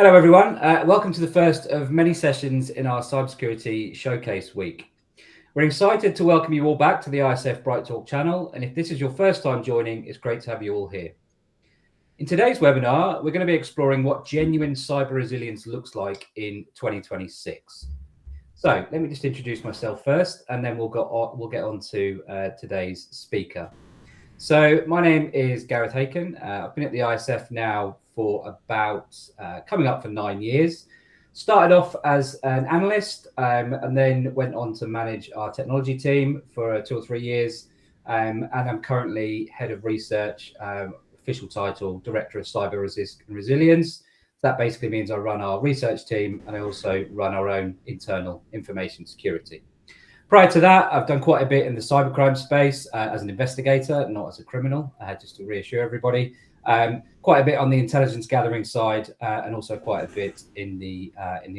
Hello, everyone. Welcome to the first of many sessions in our Cybersecurity Showcase Week. We're excited to welcome you all back to the ISF Bright Talk channel. And if this is your first time joining, it's great to have you all here. In today's webinar, we're going to be exploring what genuine cyber resilience looks like in 2026. So let me just introduce myself first, and then we'll get on to today's speaker. So my name is Gareth Haken. I've been at the ISF now for about coming up for 9 years. Started off as an analyst and then went on to manage our technology team for 2 or 3 years. And I'm currently head of research, official title, Director of Cyber Resilience. That basically means I run our research team and I also run our own internal information security. Prior to that, I've done quite a bit in the cybercrime space as an investigator, not as a criminal, just to reassure everybody. Quite a bit on the intelligence gathering side, and also quite a bit in the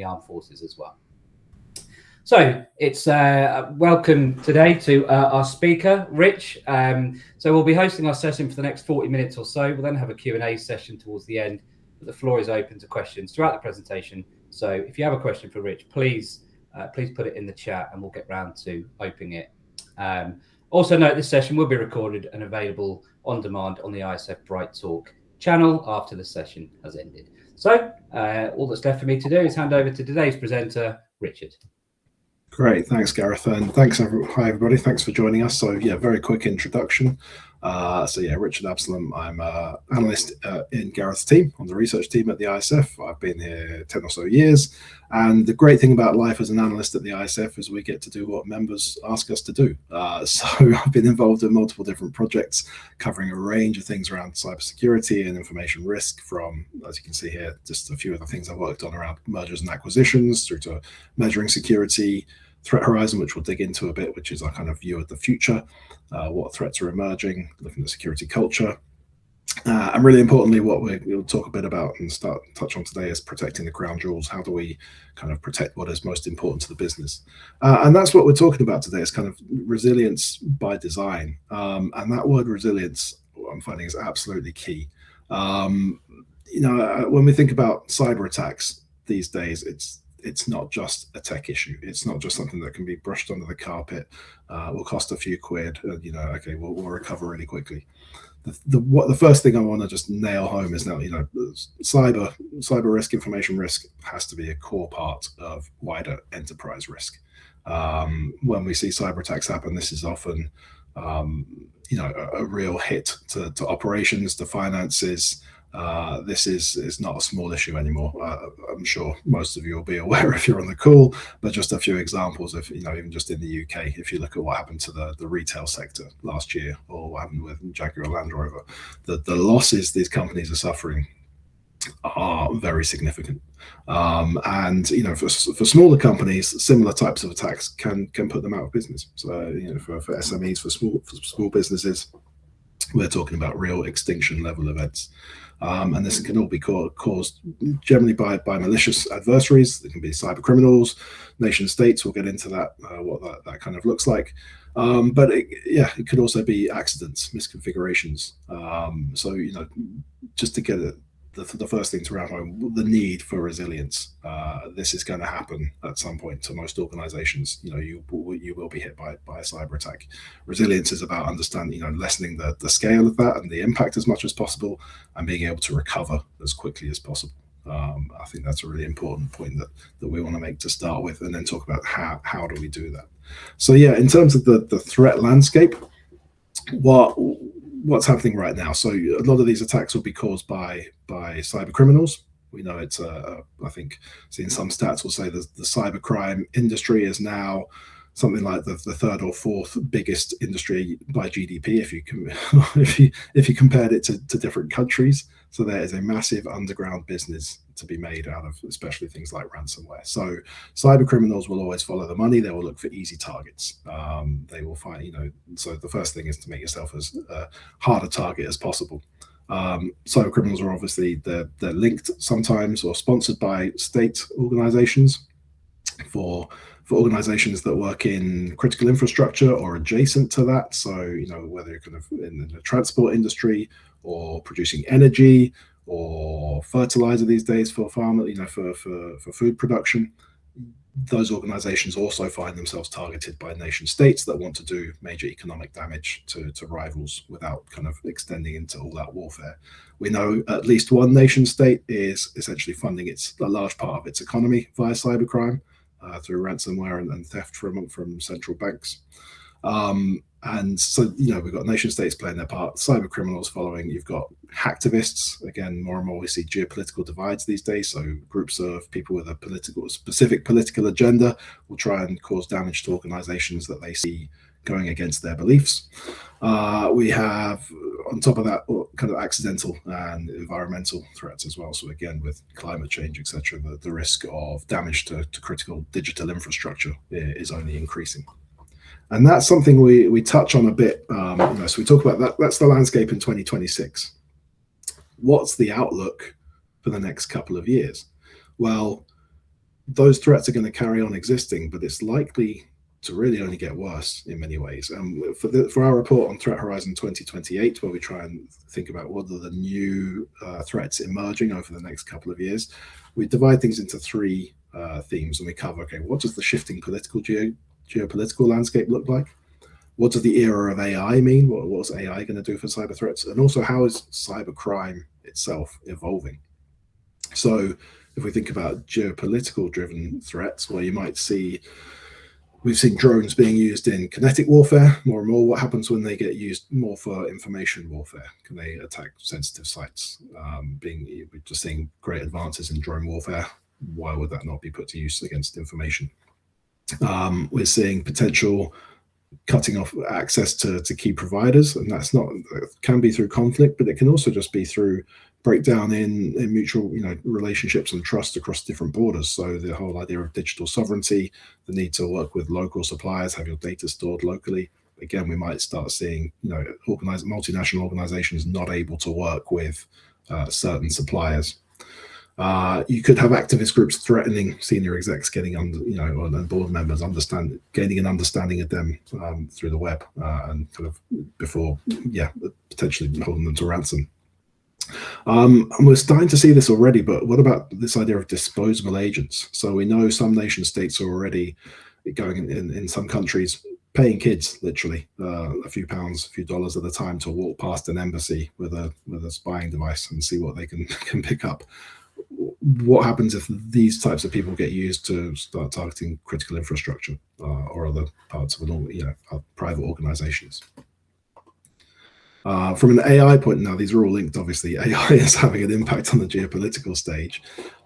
armed forces as well. So it's welcome today to our speaker, Rich. So we'll be hosting our session for the next 40 minutes or so. We'll then have a Q&A session towards the end. But the floor is open to questions throughout the presentation. So if you have a question for Rich, please put it in the chat and we'll get round to opening it. Also note this session will be recorded and available on demand on the ISF Bright Talk channel after the session has ended. So all that's left for me to do is hand over to today's presenter, Richard. Great, thanks Gareth, and hi everybody, thanks for joining us. So yeah, very quick introduction. Richard Absalom, I'm an analyst in Gareth's team, on the research team at the ISF. I've been here 10 or so years, and the great thing about life as an analyst at the ISF is we get to do what members ask us to do. So I've been involved in multiple different projects covering a range of things around cybersecurity and information risk, from, as you can see here, just a few of the things I've worked on around mergers and acquisitions, through to measuring security, threat horizon, which we'll dig into a bit, which is our kind of view of the future, what threats are emerging, looking at security culture, and really importantly, what we'll talk a bit about and touch on today is protecting the crown jewels. How do we kind of protect what is most important to the business? And that's what we're talking about today, is kind of resilience by design. And that word resilience, what I'm finding, is absolutely key. When we think about cyber attacks these days, it's not just a tech issue. It's not just something that can be brushed under the carpet, will cost a few quid, okay, we'll recover really quickly. The first thing I want to just nail home is now, cyber risk, information risk has to be a core part of wider enterprise risk. When we see cyber attacks happen, this is often, a real hit to operations, to finances. This is not a small issue anymore. I'm sure most of you will be aware if you're on the call, but just a few examples of, even just in the UK, if you look at what happened to the retail sector last year, or what happened with Jaguar Land Rover, the losses these companies are suffering are very significant. And for smaller companies, similar types of attacks can put them out of business. So for SMEs, for small businesses, we're talking about real extinction level events. And this can all be caused generally by malicious adversaries. It can be cyber criminals, nation states. We'll get into that, what that kind of looks like. But it could also be accidents, misconfigurations. So just to get it, the first thing to round home, the need for resilience. This is going to happen at some point to most organizations. You will be hit by a cyber attack. Resilience is about understanding, lessening the scale of that and the impact as much as possible, and being able to recover as quickly as possible. I think that's a really important point that we want to make to start with, and then talk about how do we do that. So yeah, in terms of the threat landscape, what's happening right now? So a lot of these attacks will be caused by cyber criminals. We know it's I think seeing some stats will say the cybercrime industry is now something like the third or fourth biggest industry by GDP if you compared it to different countries. So there is a massive underground business to be made out of, especially things like ransomware. So cyber criminals will always follow the money. They will look for easy targets. They will find, so the first thing is to make yourself as hard a target as possible. Cyber criminals are obviously, they're linked sometimes or sponsored by state organizations. For organizations that work in critical infrastructure or adjacent to that, so whether you're kind of in the transport industry or producing energy or fertilizer these days for farm, for food production. Those organizations also find themselves targeted by nation states that want to do major economic damage to rivals without kind of extending into all out warfare. We know at least one nation state is essentially funding a large part of its economy via cybercrime through ransomware and theft from central banks. And so, we've got nation states playing their part, cyber criminals following. You've got hacktivists. Again, more and more we see geopolitical divides these days. So groups of people with a specific political agenda will try and cause damage to organizations that they see going against their beliefs. We have, on top of that, kind of accidental and environmental threats as well. So again, with climate change, etc., the risk of damage to critical digital infrastructure is only increasing. And that's something we touch on a bit. So we talk about that. That's the landscape in 2026. What's the outlook for the next couple of years? Well, those threats are going to carry on existing, but it's likely to really only get worse in many ways. And for our report on Threat Horizon 2028, where we try and think about what are the new threats emerging over the next couple of years, we divide things into three themes, and we cover, okay, what does the shifting geopolitical landscape look like? What does the era of AI mean? What's AI going to do for cyber threats? And also, how is cybercrime itself evolving? So if we think about geopolitical driven threats, well, you might see, we've seen drones being used in kinetic warfare more and more. What happens when they get used more for information warfare? Can they attack sensitive sites? We're just seeing great advances in drone warfare. Why would that not be put to use against information? We're seeing potential cutting off access to key providers, and that can be through conflict, but it can also just be through breakdown in mutual relationships and trust across different borders. So the whole idea of digital sovereignty, the need to work with local suppliers, have your data stored locally. Again, we might start seeing multinational organizations not able to work with certain suppliers. You could have activist groups threatening senior execs, getting under, and board members gaining an understanding of them through the web, and kind of before, potentially holding them to ransom. And we're starting to see this already, but what about this idea of disposable agents? So we know some nation states are already going in some countries, paying kids literally a few pounds, a few dollars at a time to walk past an embassy with a spying device and see what they can pick up. What happens if these types of people get used to start targeting critical infrastructure or other parts of private organizations? From an AI point, now these are all linked. Obviously, AI is having an impact on the geopolitical stage,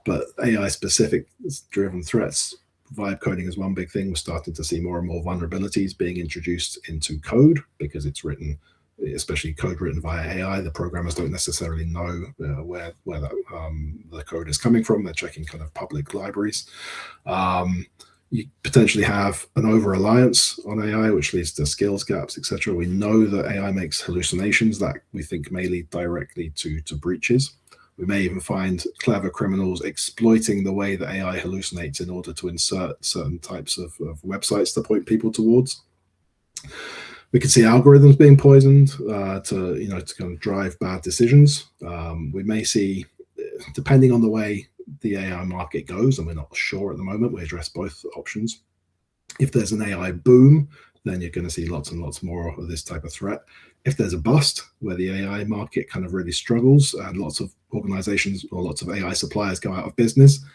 but AI-specific driven threats, vibe coding is one big thing. We're starting to see more and more vulnerabilities being introduced into code because it's written, especially code written via AI. The programmers don't necessarily know where the code is coming from. They're checking kind of public libraries. You potentially have an over-reliance on AI, which leads to skills gaps, etc. We know that AI makes hallucinations that we think may lead directly to breaches. We may even find clever criminals exploiting the way that AI hallucinates in order to insert certain types of websites to point people towards. We could see algorithms being poisoned to kind of drive bad decisions. We may see, depending on the way the AI market goes, and we're not sure at the moment, we address both options. If there's an AI boom, then you're going to see lots and lots more of this type of threat. If there's a bust where the AI market kind of really struggles and lots of organizations or lots of AI suppliers go out of business,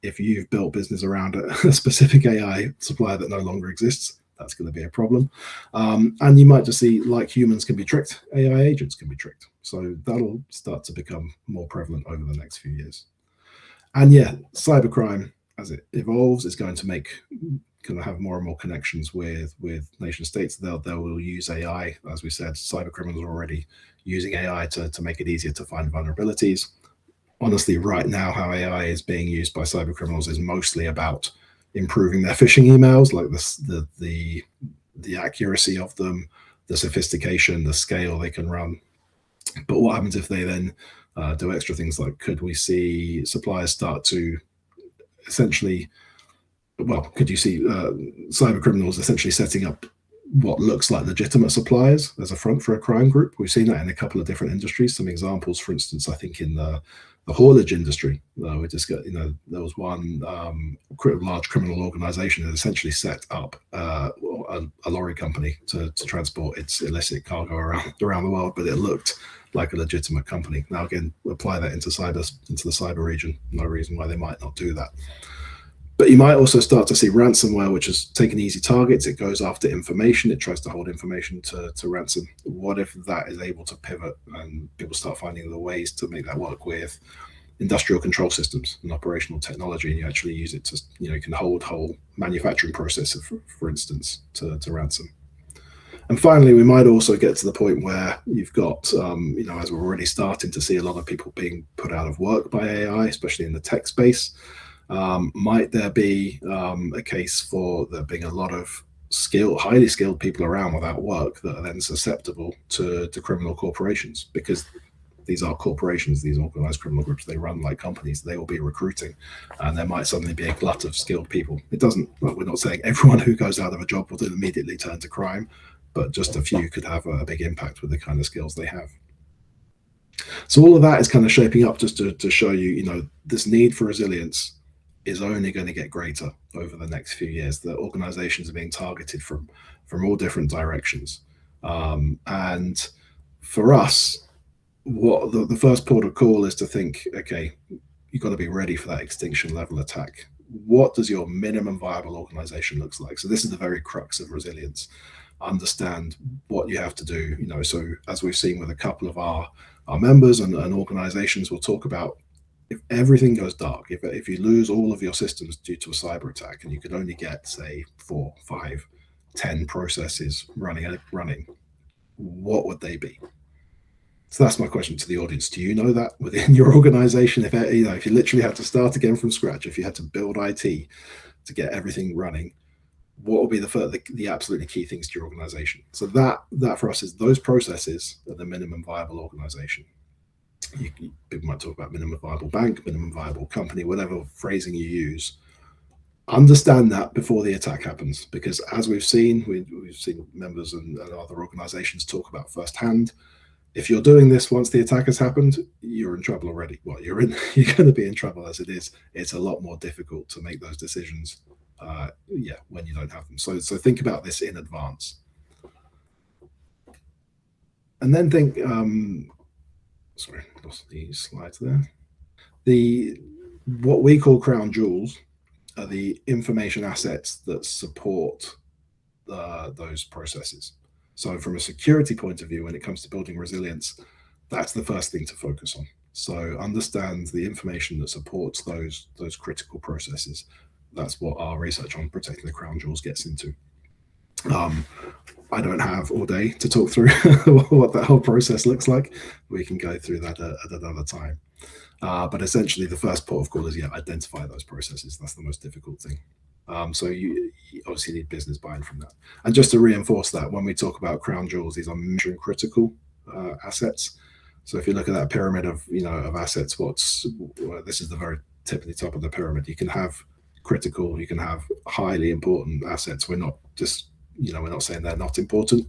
if you've built business around a specific AI supplier that no longer exists, that's going to be a problem. And you might just see, like humans can be tricked, AI agents can be tricked. So that'll start to become more prevalent over the next few years. And cybercrime, as it evolves, is going to have more and more connections with nation states. They will use AI. As we said, cyber criminals are already using AI to make it easier to find vulnerabilities. Honestly, right now, how AI is being used by cyber criminals is mostly about improving their phishing emails, like the accuracy of them, the sophistication, the scale they can run. But what happens if they then do extra things? Like, could we see suppliers start to essentially, could you see cyber criminals essentially setting up what looks like legitimate suppliers as a front for a crime group. We've seen that in a couple of different industries. Some examples, for instance, I think in the haulage industry, we just got, there was one large criminal organization that essentially set up a lorry company to transport its illicit cargo around the world, but it looked like a legitimate company. Now, again, apply that into the cyber region. No reason why they might not do that. But you might also start to see ransomware, which has taken easy targets. It goes after information. It tries to hold information to ransom. What if that is able to pivot and people start finding the ways to make that work with industrial control systems and operational technology, and you actually use it to, you can hold whole manufacturing processes, for instance, to ransom. And finally, we might also get to the point where you've got, as we're already starting to see a lot of people being put out of work by AI, especially in the tech space. Might there be a case for there being a lot of highly skilled people around without work that are then susceptible to criminal corporations? Because these are corporations, these organized criminal groups, they run like companies, they will be recruiting, and there might suddenly be a glut of skilled people. We're not saying everyone who goes out of a job will immediately turn to crime, but just a few could have a big impact with the kind of skills they have. So all of that is kind of shaping up just to show you, this need for resilience is only going to get greater over the next few years. The organizations are being targeted from all different directions. And for us, what the first port of call is to think, okay, you've got to be ready for that extinction level attack. What does your minimum viable organization looks like? So this is the very crux of resilience. Understand what you have to do. So as we've seen with a couple of our members and organizations, we'll talk about if everything goes dark, if you lose all of your systems due to a cyber attack, and you could only get, say, 4, 5, 10 processes running, what would they be? So that's my question to the audience. Do you know that within your organization? If if you literally had to start again from scratch, if you had to build IT to get everything running, what would be the absolutely key things to your organization? So that for us is those processes are the minimum viable organization. People might talk about minimum viable bank, minimum viable company, whatever phrasing you use. Understand that before the attack happens, because as we've seen members and other organizations talk about firsthand, if you're doing this once the attack has happened, you're in trouble already. Well, you're going to be in trouble as it is. It's a lot more difficult to make those decisions when you don't have them. So think about this in advance. And then think, sorry, lost the slides there. What we call crown jewels are the information assets that support those processes. So from a security point of view, when it comes to building resilience, that's the first thing to focus on. So understand the information that supports those critical processes. That's what our research on protecting the crown jewels gets into. I don't have all day to talk through what that whole process looks like. We can go through that at another time. But essentially, the first port of call is identify those processes. That's the most difficult thing. So you obviously need business buy-in from that. And just to reinforce that, when we talk about crown jewels, these are mission critical assets. So if you look at that pyramid of assets, this is the very tip of the top of the pyramid. You can have critical, you can have highly important assets. We're not just we're not saying they're not important,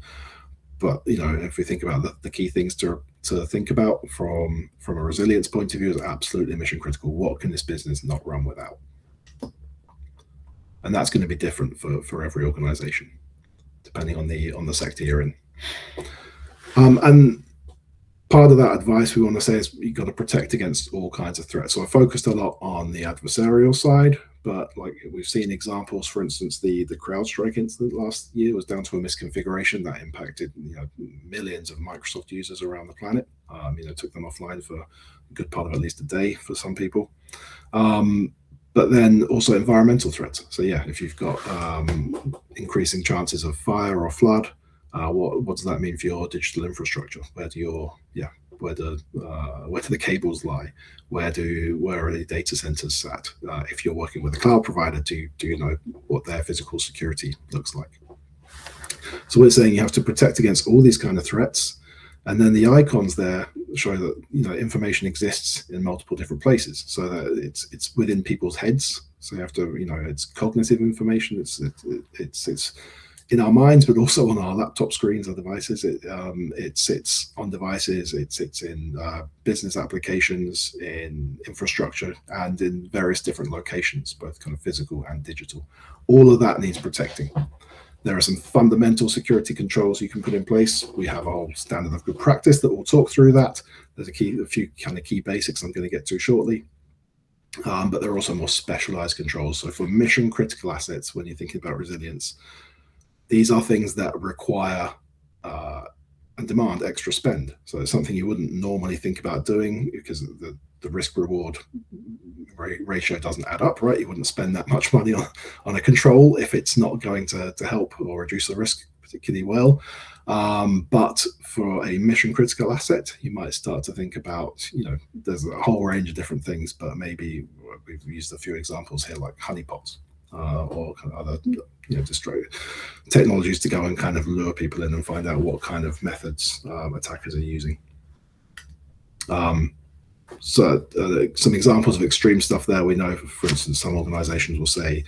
but if we think about the key things to think about from a resilience point of view, is absolutely mission critical. What can this business not run without? And that's going to be different for every organization, depending on the sector you're in. And part of that advice we want to say is you've got to protect against all kinds of threats. So I focused a lot on the adversarial side, but like we've seen examples, for instance, the CrowdStrike incident last year was down to a misconfiguration that impacted millions of Microsoft users around the planet. Took them offline for a good part of at least a day for some people. But then also environmental threats. So if you've got increasing chances of fire or flood, what does that mean for your digital infrastructure? Where do the cables lie? Where are the data centers sat? If you're working with a cloud provider, do you know what their physical security looks like? So we're saying you have to protect against all these kind of threats. And then the icons there show that information exists in multiple different places, so that it's within people's heads. So you have to it's cognitive information. It's in our minds, but also on our laptop screens or devices. It sits on devices, it sits in business applications, in infrastructure, and in various different locations, both kind of physical and digital. All of that needs protecting. There are some fundamental security controls you can put in place. We have a whole standard of good practice that will talk through that. There's a few kind of key basics I'm going to get to shortly. But there are also more specialized controls. So for mission critical assets, when you're thinking about resilience, these are things that require and demand extra spend. So it's something you wouldn't normally think about doing because the risk reward ratio doesn't add up, right? You wouldn't spend that much money on a control if it's not going to help or reduce the risk particularly well. But for a mission critical asset, you might start to think about, there's a whole range of different things, but maybe we've used a few examples here like honeypots or kind of other technologies to go and kind of lure people in and find out what kind of methods attackers are using. So some examples of extreme stuff there. We know, for instance, some organizations will say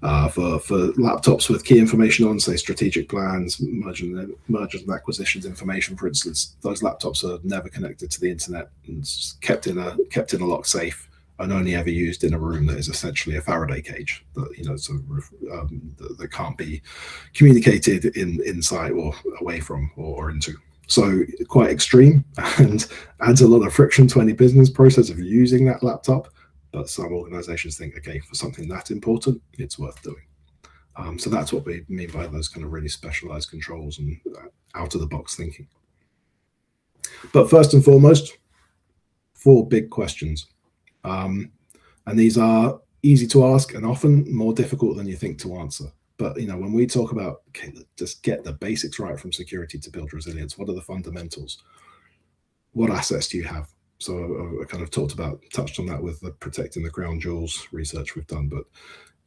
for laptops with key information on, say strategic plans, mergers and acquisitions information, for instance, those laptops are never connected to the internet and kept in a locked safe and only ever used in a room that is essentially a Faraday cage that that can't be communicated inside or away from or into. So quite extreme and adds a lot of friction to any business process of using that laptop. But some organizations think, okay, for something that important, it's worth doing. So that's what we mean by those kind of really specialized controls and out of the box thinking. But first and foremost, 4 big questions. And these are easy to ask and often more difficult than you think to answer. But when we talk about, okay, just get the basics right from security to build resilience, what are the fundamentals? What assets do you have? So I kind of touched on that with the protecting the crown jewels research we've done, but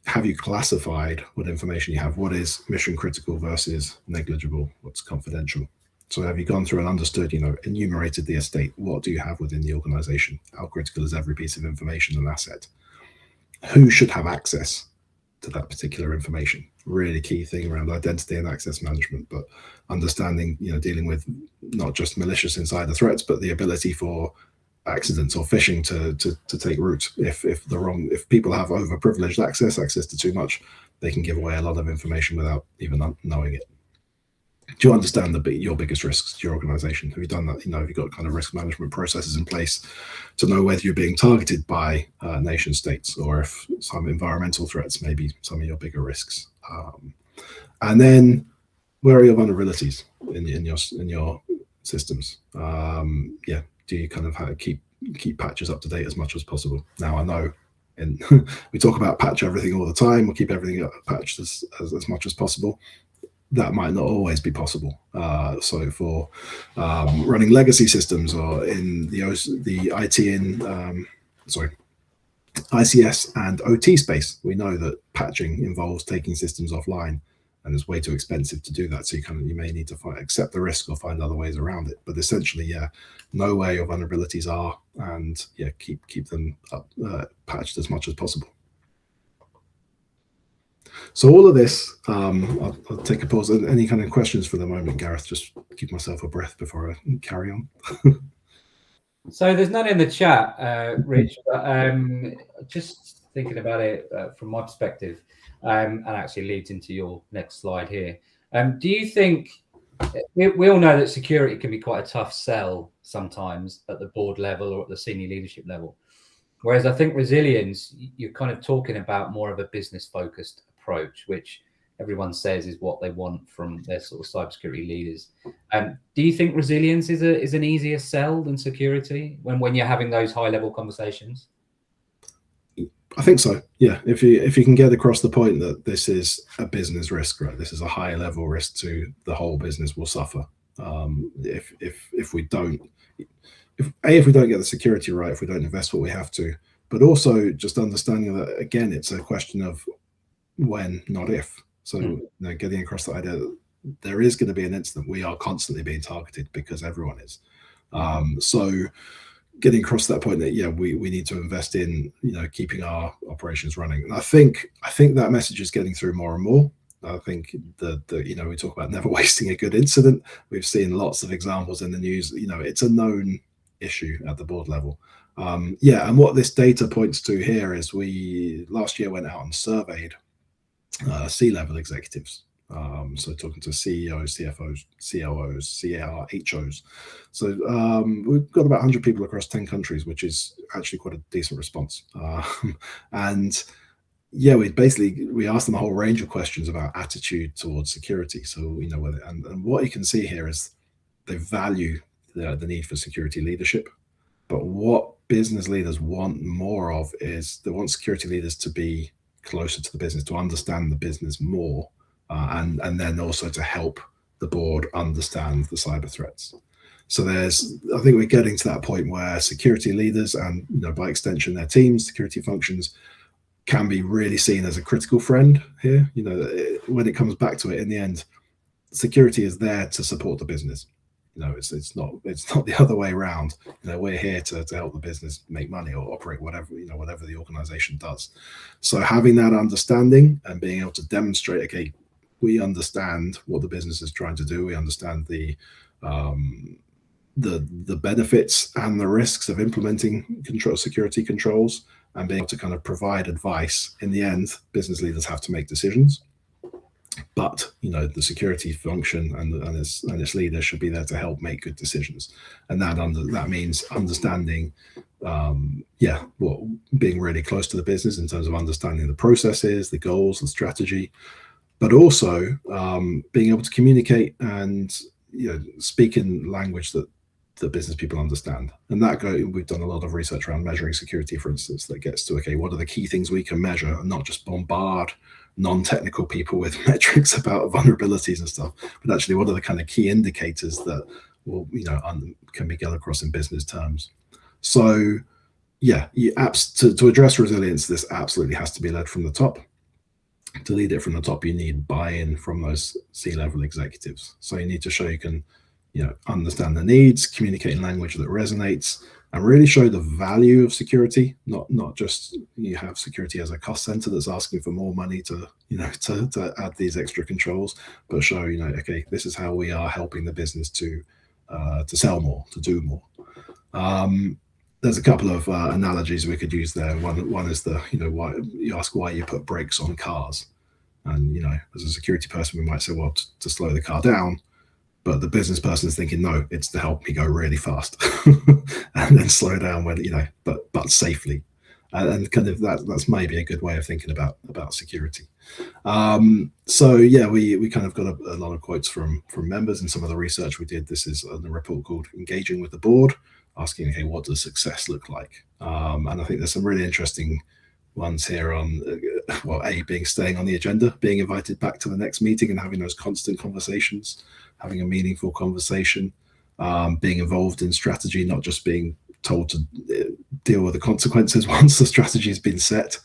have you classified what information you have? What is mission critical versus negligible? What's confidential? So have you gone through and understood, enumerated the estate? What do you have within the organization? How critical is every piece of information and asset? Who should have access to that particular information? Really key thing around identity and access management, but understanding, dealing with not just malicious insider threats, but the ability for accidents or phishing to take root. If people have overprivileged access to too much, they can give away a lot of information without even knowing it. Do you understand your biggest risks to your organization? Have you done that? Have you got kind of risk management processes in place to know whether you're being targeted by nation states or if some environmental threats may be some of your bigger risks? And then where are your vulnerabilities in your systems? Do you kind of keep patches up to date as much as possible? Now I know we talk about patch everything all the time. We'll keep everything patched as much as possible. That might not always be possible. So for running legacy systems or in the ICS and OT space, we know that patching involves taking systems offline, and it's way too expensive to do that. So you may need to accept the risk or find other ways around it. But essentially, know where your vulnerabilities are and keep them up, patched as much as possible. So all of this, I'll take a pause. Any kind of questions for the moment, Gareth? Just keep myself a breath before I carry on. So there's none in the chat, Rich, but just thinking about it from my perspective, and actually leads into your next slide here. Do you think, we all know that security can be quite a tough sell sometimes at the board level or at the senior leadership level, whereas I think resilience, you're kind of talking about more of a business-focused approach, which everyone says is what they want from their sort of cybersecurity leaders. Do you think resilience is an easier sell than security when you're having those high-level conversations? I think so. Yeah, if you can get across the point that this is a business risk, right? This is a high-level risk to the whole business will suffer. If we don't get the security right, if we don't invest what we have to, but also just understanding that again, it's a question of when, not if. So getting across the idea that there is going to be an incident. We are constantly being targeted because everyone is. So getting across that point that we need to invest in keeping our operations running. And I think that message is getting through more and more. I think we talk about never wasting a good incident. We've seen lots of examples in the news. It's a known issue at the board level. And what this data points to here is we last year went out and surveyed C-level executives. So talking to CEOs, CFOs, COOs, CRHOs. So we've got about 100 people across 10 countries, which is actually quite a decent response. And yeah, we asked them a whole range of questions about attitude towards security. So and what you can see here is they value the need for security leadership. But what business leaders want more of is they want security leaders to be closer to the business, to understand the business more, and then also to help the board understand the cyber threats. So I think we're getting to that point where security leaders and by extension their teams, security functions, can be really seen as a critical friend here. When it comes back to it, in the end, security is there to support the business. It's not the other way around. We're here to help the business make money or operate whatever the organization does. So having that understanding and being able to demonstrate, okay, we understand what the business is trying to do. We understand the benefits and the risks of implementing security controls, and being able to kind of provide advice. In the end, business leaders have to make decisions. But the security function and its leader should be there to help make good decisions, and that means understanding, being really close to the business in terms of understanding the processes, the goals, the strategy, but also being able to communicate and speak in language that the business people understand. And we've done a lot of research around measuring security, for instance, that gets to, okay, what are the key things we can measure, and not just bombard non-technical people with metrics about vulnerabilities and stuff, but actually what are the kind of key indicators that will can be gathered across in business terms. So to address resilience, this absolutely has to be led from the top. To lead it from the top, you need buy-in from those C-level executives. So you need to show you can understand the needs, communicate in language that resonates, and really show the value of security, not just you have security as a cost center that's asking for more money to add these extra controls, but show okay, this is how we are helping the business to sell more, to do more. There's a couple of analogies we could use there. One is why you ask why you put brakes on cars, and as a security person we might say, well, to slow the car down. But the business person is thinking, no, it's to help me go really fast and then slow down when, but safely. And kind of that's maybe a good way of thinking about security. We kind of got a lot of quotes from members in some of the research we did. This is a report called Engaging with the Board, asking, okay, what does success look like? And I think there's some really interesting ones here on, being staying on the agenda, being invited back to the next meeting and having those constant conversations, having a meaningful conversation, being involved in strategy, not just being told to deal with the consequences once the strategy has been set.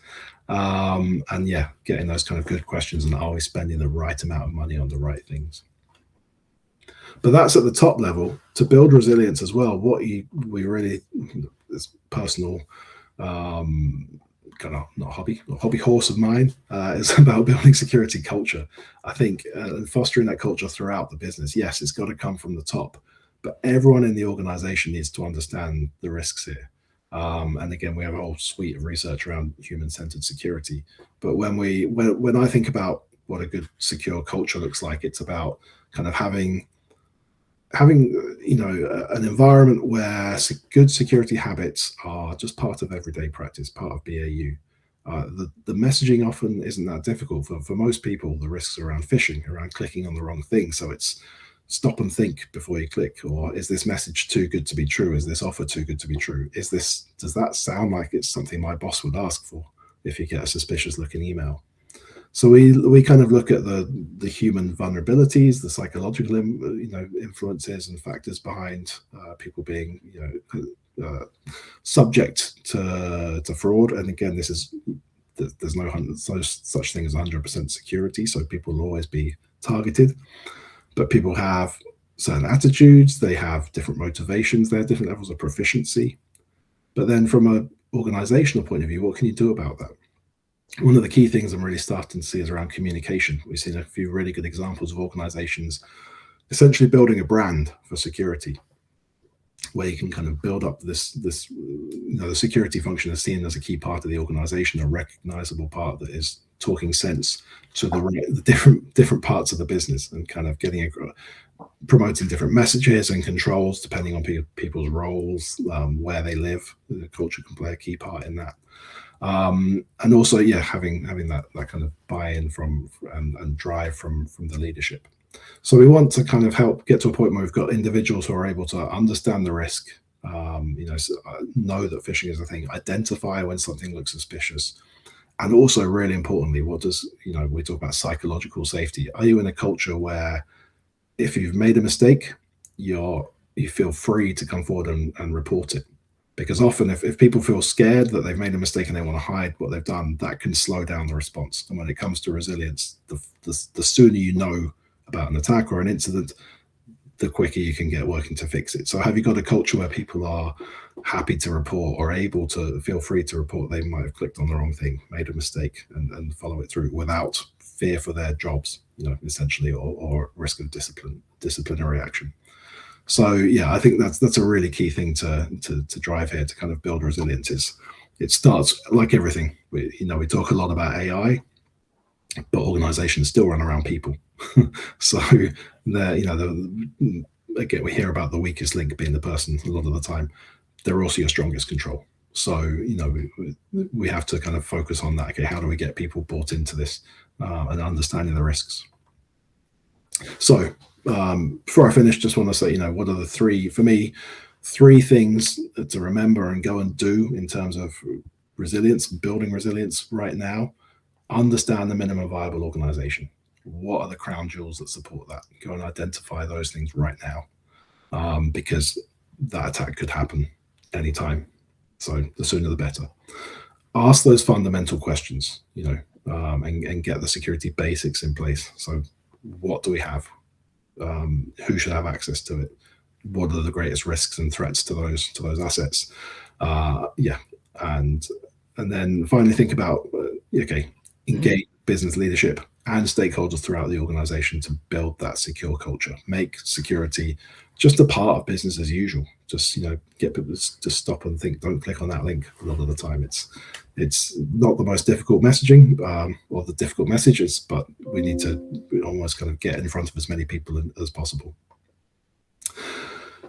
Getting those kind of good questions, and are we spending the right amount of money on the right things? But that's at the top level. To build resilience as well, this personal kind of hobby horse of mine is about building security culture. I think fostering that culture throughout the business. Yes, it's got to come from the top, but everyone in the organization needs to understand the risks here. And again, we have a whole suite of research around human-centered security. But when I think about what a good secure culture looks like, it's about kind of having an environment where good security habits are just part of everyday practice, part of BAU. The messaging often isn't that difficult. For most people, the risks are around phishing, around clicking on the wrong thing. So it's stop and think before you click, or is this message too good to be true? Is this offer too good to be true? Does that sound like it's something my boss would ask for if you get a suspicious looking email? So we kind of look at the human vulnerabilities, the psychological influences and factors behind people being subject to fraud. And again, there's no such thing as 100% security. So people will always be targeted, but people have certain attitudes, they have different motivations, they have different levels of proficiency. But then from an organizational point of view, what can you do about that? one of the key things I'm really starting to see is around communication. We've seen a few really good examples of organizations essentially building a brand for security, where you can kind of build up this the security function is seen as a key part of the organization, a recognizable part that is talking sense to the different parts of the business, and kind of promoting different messages and controls depending on people's roles, where they live. The culture can play a key part in that. And also, having that kind of buy-in from and drive from the leadership. So we want to kind of help get to a point where we've got individuals who are able to understand the risk, know that phishing is a thing, identify when something looks suspicious, and also, really importantly, we talk about psychological safety. Are you in a culture where if you've made a mistake, you feel free to come forward and report it? Because often if people feel scared that they've made a mistake and they want to hide what they've done, that can slow down the response. And when it comes to resilience, the sooner you know about an attack or an incident, the quicker you can get working to fix it. So have you got a culture where people are happy to report or able to feel free to report they might have clicked on the wrong thing, made a mistake, and follow it through without fear for their jobs, essentially, or risk of disciplinary action? So I think that's a really key thing to drive here, to kind of build resilience. It starts like everything. We talk a lot about AI, but organizations still run around people. So again, we hear about the weakest link being the person a lot of the time. They're also your strongest control. So we have to kind of focus on that. Okay, how do we get people bought into this and understanding the risks? So before I finish, just want to say, what are the three things to remember and go and do in terms of resilience, building resilience right now? Understand the minimum viable organization. What are the crown jewels that support that? Go and identify those things right now, because that attack could happen anytime. So the sooner the better. Ask those fundamental questions, and get the security basics in place. So what do we have? Who should have access to it? What are the greatest risks and threats to those assets? And then finally think about engage business leadership and stakeholders throughout the organization to build that secure culture. Make security just a part of business as usual. Just get people to stop and think. Don't click on that link. A lot of the time, it's not the most difficult messaging or the difficult messages, but we need to almost kind of get in front of as many people as possible.